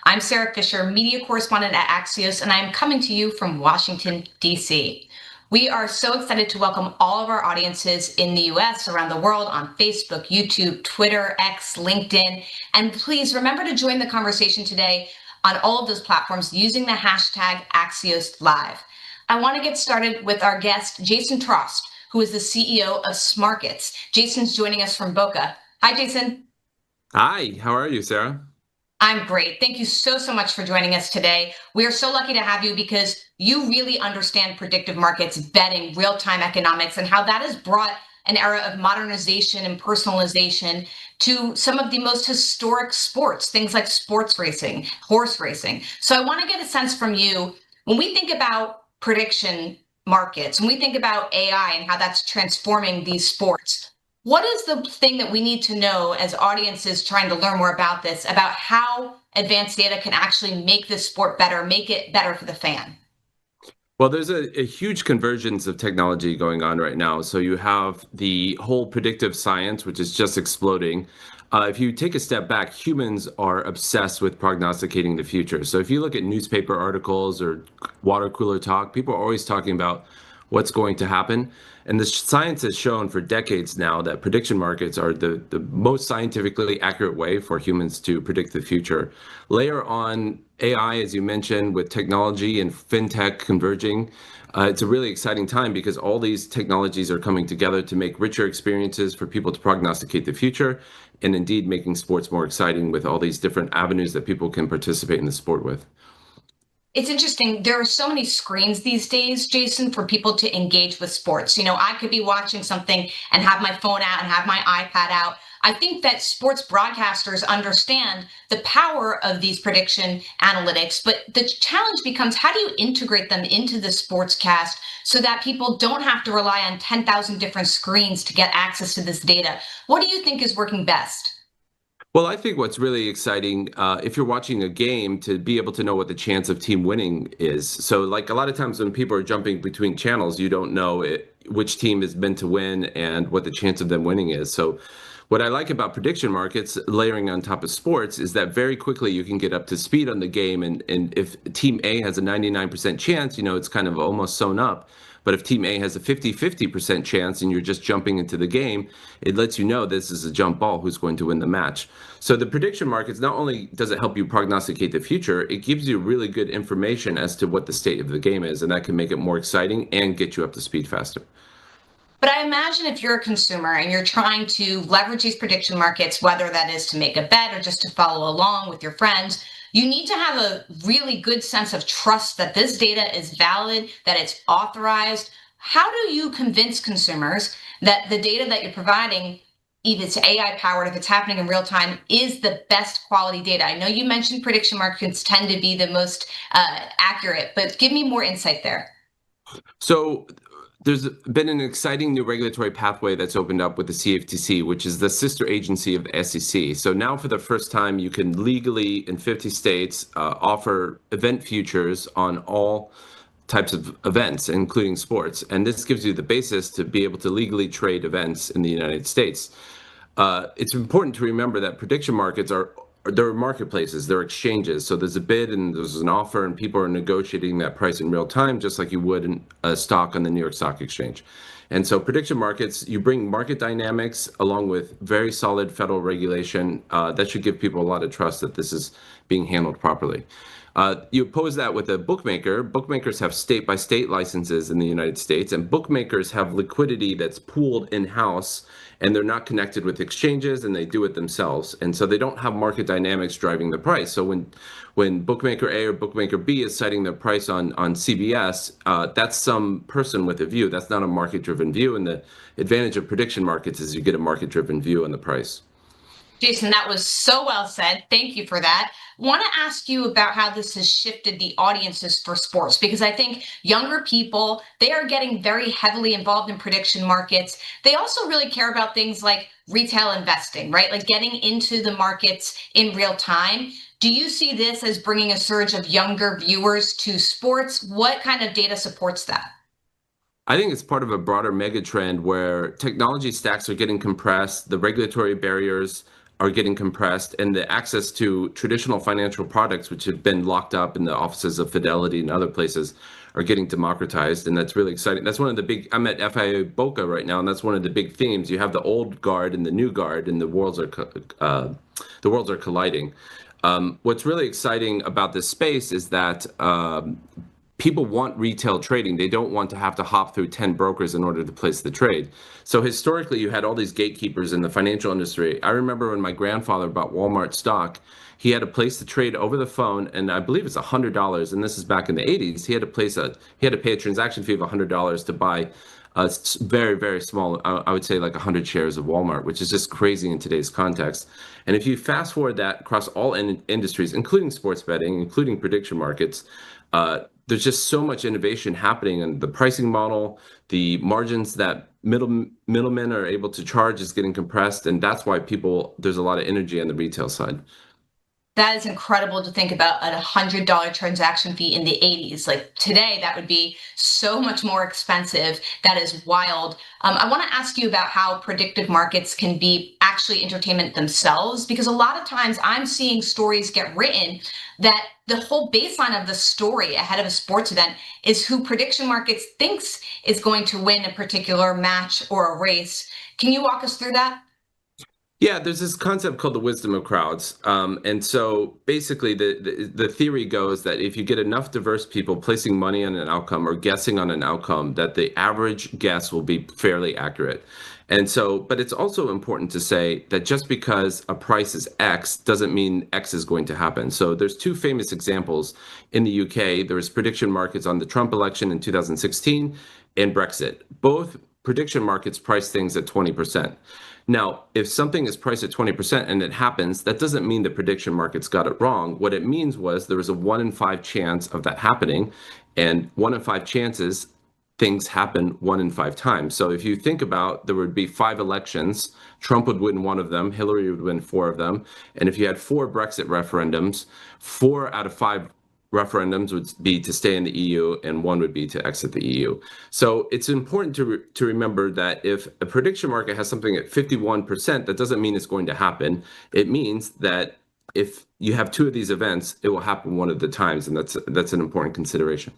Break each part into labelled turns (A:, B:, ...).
A: I'm Sarah Fisher, media correspondent at Axios, and I'm coming to you from Washington, D.C. We are so excited to welcome all of our audiences in the US, around the world, on Facebook, YouTube, Twitter, X, LinkedIn. And please remember to join the conversation today on all of those platforms using the hashtag Axios Live. I want to get started with our guest, Jason Trost, who is the CEO of Smarkets. Jason's joining us from Boca. Hi, Jason.
B: Hi, how are you, Sarah?
A: I'm great. Thank you so much for joining us today. We are so lucky to have you because you really understand predictive markets, betting, real-time economics, and how that has brought an era of modernization and personalization to some of the most historic sports, things like sports racing, horse racing. So I want to get a sense from you, when we think about prediction markets, when we think about AI and how that's transforming these sports, what is the thing that we need to know as audiences trying to learn more about this, about how advanced data can actually make this sport better, make it better for the fan?
B: Well, there's a huge convergence of technology going on right now. So you have the whole predictive science, which is just exploding. If you take a step back, humans are obsessed with prognosticating the future. So if you look at newspaper articles or water cooler talk, people are always talking about what's going to happen. And the science has shown for decades now that prediction markets are the most scientifically accurate way for humans to predict the future. Layer on AI, as you mentioned, with technology and fintech converging. It's a really exciting time because all these technologies are coming together to make richer experiences for people to prognosticate the future, and indeed making sports more exciting with all these different avenues that people can participate in the sport with.
A: It's interesting. There are so many screens these days, Jason, for people to engage with sports. You know, I could be watching something and have my phone out and have my iPad out. I think that sports broadcasters understand the power of these prediction analytics, but the challenge becomes, how do you integrate them into the sportscast so that people don't have to rely on 10,000 different screens to get access to this data? What do you think is working best?
B: Well, I think what's really exciting, if you're watching a game, to be able to know what the chance of team winning is. So, like a lot of times when people are jumping between channels, you don't know which team is meant to win and what the chance of them winning is. So, what I like about prediction markets, layering on top of sports, is that very quickly you can get up to speed on the game. And if team A has a 99% chance, it's kind of almost sewn up. But if team A has a 50-50% chance and you're just jumping into the game, it lets you know this is a jump ball who's going to win the match. So the prediction markets, not only does it help you prognosticate the future, it gives you really good information as to what the state of the game is, and that can make it more exciting and get you up to speed faster.
A: But I imagine if you're a consumer and you're trying to leverage these prediction markets, whether that is to make a bet or just to follow along with your friends, you need to have a really good sense of trust that this data is valid, that it's authorized. How do you convince consumers that the data that you're providing, if it's AI powered, if it's happening in real time, is the best quality data? I know you mentioned prediction markets tend to be the most accurate, but give me more insight there.
B: So there's been an exciting new regulatory pathway that's opened up with the CFTC, which is the sister agency of the SEC. So now for the first time, you can legally, in 50 states, offer event futures on all types of events, including sports. And this gives you the basis to be able to legally trade events in the United States. It's important to remember that prediction markets they're marketplaces, they're exchanges. So there's a bid and there's an offer, and people are negotiating that price in real time, just like you would in a stock on the New York Stock Exchange. And so prediction markets, you bring market dynamics along with very solid federal regulation. That should give people a lot of trust that this is being handled properly. You oppose that with a bookmaker. Bookmakers have state by state licenses in the United States, and bookmakers have liquidity that's pooled in-house, and they're not connected with exchanges, and they do it themselves. And so they don't have market dynamics driving the price. So when bookmaker A or bookmaker B is setting their price on CBS, that's some person with a view. That's not a market-driven view. And the advantage of prediction markets is you get a market-driven view on the price.
A: Jason, that was so well said. Thank you for that. Want to ask you about how this has shifted the audiences for sports, because I think younger people, they are getting very heavily involved in prediction markets. They also really care about things like retail investing, right? Like getting into the markets in real time. Do you see this as bringing a surge of younger viewers to sports? What kind of data supports that?
B: I think it's part of a broader mega trend where technology stacks are getting compressed, the regulatory barriers are getting compressed, and the access to traditional financial products, which have been locked up in the offices of Fidelity and other places, are getting democratized, and that's really exciting. That's one of the big. I'm at FIA Boca right now, and that's one of the big themes. You have the old guard and the new guard, and the worlds are colliding. What's really exciting about this space is that people want retail trading. They don't want to have to hop through 10 brokers in order to place the trade. So historically, you had all these gatekeepers in the financial industry. I remember when my grandfather bought Walmart stock, he had to place the trade over the phone, and I believe it's $100. And this is back in the 80s. He had to pay a transaction fee of $100 to buy a very, very small, I would say like 100 shares of Walmart, which is just crazy in today's context. And if you fast forward that across all industries, including sports betting, including prediction markets, there's just so much innovation happening in the pricing model. The margins that middlemen are able to charge is getting compressed, and that's why there's a lot of energy on the retail side.
A: That is incredible to think about a $100 transaction fee in the 80s. Like today, that would be so much more expensive. That is wild. I want to ask you about how predictive markets can be actually entertainment themselves, because a lot of times I'm seeing stories get written that the whole baseline of the story ahead of a sports event is who prediction markets thinks is going to win a particular match or a race. Can you walk us through that?
B: Yeah, there's this concept called the wisdom of crowds. And so basically the theory goes that if you get enough diverse people placing money on an outcome or guessing on an outcome, that the average guess will be fairly accurate. And so, but it's also important to say that just because a price is X doesn't mean X is going to happen. So there's two famous examples in the UK. There was prediction markets on the Trump election in 2016 and Brexit. Both prediction markets price things at 20%. Now, if something is priced at 20% and it happens, that doesn't mean the prediction markets got it wrong. What it means was there was a 1 in 5 chance of that happening, and 1 in 5 chances, things happen 1 in 5 times. So if you think about, there would be 5 elections, Trump would win 1 of them, Hillary would win 4 of them, and if you had 4 Brexit referendums, 4 out of 5 referendums would be to stay in the EU, and 1 would be to exit the EU. So it's important to remember that if a prediction market has something at 51%, that doesn't mean it's going to happen. It means that if you have 2 of these events, it will happen 1 of the times, and that's an important consideration.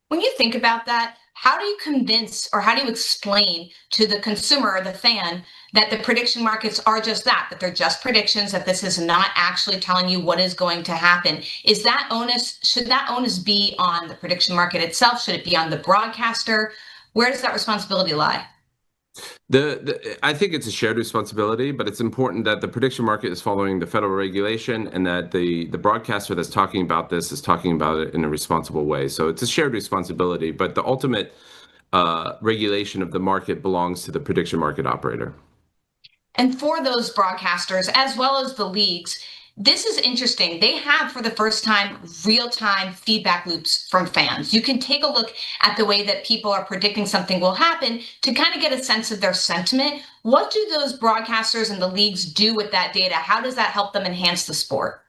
A: When you think about that, how do you convince or how do you explain to the consumer or the fan that the prediction markets are just that they're just predictions, that this is not actually telling you what is going to happen? Should that onus be on the prediction market itself? Should it be on the broadcaster? Where does that responsibility lie?
B: I think it's a shared responsibility, but it's important that the prediction market is following the federal regulation and that the broadcaster that's talking about this is talking about it in a responsible way. So it's a shared responsibility, but the ultimate regulation of the market belongs to the prediction market operator.
A: And for those broadcasters, as well as the leagues, this is interesting. They have, for the first time, real-time feedback loops from fans. You can take a look at the way that people are predicting something will happen to kind of get a sense of their sentiment. What do those broadcasters and the leagues do with that data? How does that help them enhance the sport?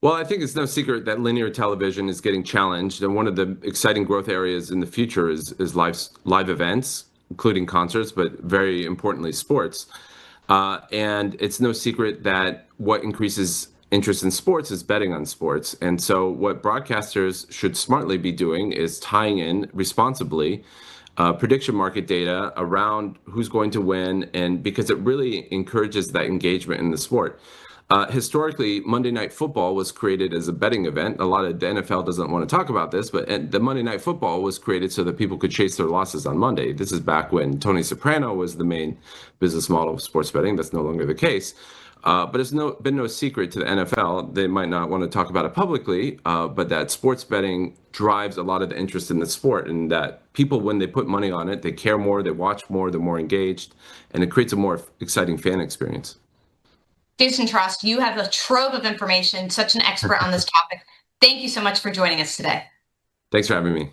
B: Well, I think it's no secret that linear television is getting challenged, and one of the exciting growth areas in the future is live events, including concerts, but very importantly, sports. And it's no secret that what increases interest in sports is betting on sports. And so what broadcasters should smartly be doing is tying in responsibly prediction market data around who's going to win, and because it really encourages that engagement in the sport. Historically, Monday Night Football was created as a betting event. A lot of the NFL doesn't want to talk about this, but the Monday Night Football was created so that people could chase their losses on Monday. This is back when Tony Soprano was the main business model of sports betting. That's no longer the case. But it's been no secret to the NFL. They might not want to talk about it publicly, but that sports betting drives a lot of the interest in the sport, and that people, when they put money on it, they care more, they watch more, they're more engaged, and it creates a more exciting fan experience.
A: Jason Trust, you have a trove of information, such an expert on this topic. Thank you so much for joining us today.
B: Thanks for having me.